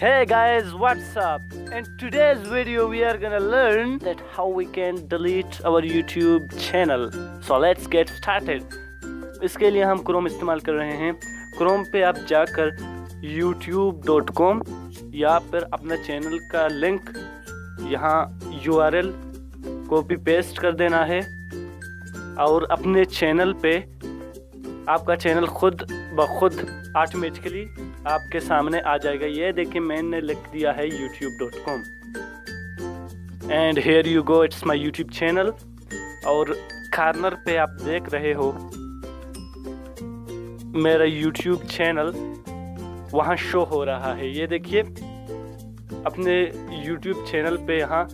Hey guys, what's up? In today's video we are gonna learn that how we can delete our YouTube channel. So let's get started. इसके लिए हम Chrome इस्तेमाल कर रहे हैं। Chrome पे आप जाकर youtube.com या फिर अपना चैनल का लिंक यहाँ URL कॉपी पेस्ट कर देना है और अपने चैनल पे आपका चैनल खुद ब खुद ऑटोमेटिकली आपके सामने आ जाएगा। ये देखिए मैंने लिख दिया है youtube.com and here you go, it's my YouTube channel. और कॉर्नर पे आप देख रहे हो मेरा यूट्यूब चैनल वहाँ शो हो रहा है। ये देखिए अपने यूट्यूब चैनल पे यहाँ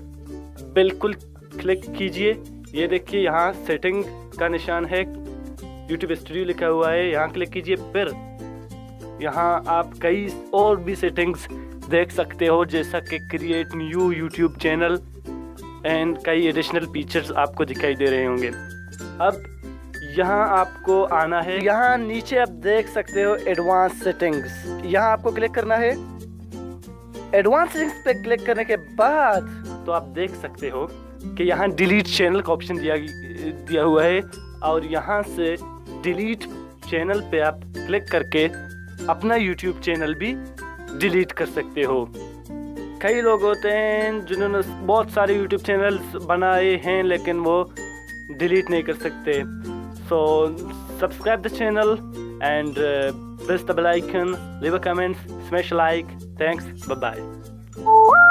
बिल्कुल क्लिक कीजिए। ये देखिए यहाँ सेटिंग का निशान है, यूट्यूब स्टूडियो लिखा हुआ है, यहाँ क्लिक कीजिए। फिर यहाँ आप कई और भी सेटिंग्स देख सकते हो जैसा कि create new YouTube channel and कई एडिशनल फीचर्स आपको दिखाई दे रहे होंगे। अब यहाँ आपको आना है, यहाँ नीचे आप देख सकते हो एडवांस सेटिंग्स, यहाँ आपको क्लिक करना है। एडवांस सेटिंग्स पे क्लिक करने के बाद तो आप देख सकते हो कि यहाँ डिलीट चैनल का ऑप्शन दिया हुआ है और यहाँ से डिलीट चैनल पे आप क्लिक करके अपना यूट्यूब चैनल भी डिलीट कर सकते हो। कई लोग होते हैं जिन्होंने बहुत सारे यूट्यूब चैनल्स बनाए हैं लेकिन वो डिलीट नहीं कर सकते। So subscribe the channel and press the bell icon, leave a comment, smash like. Thanks, bye bye.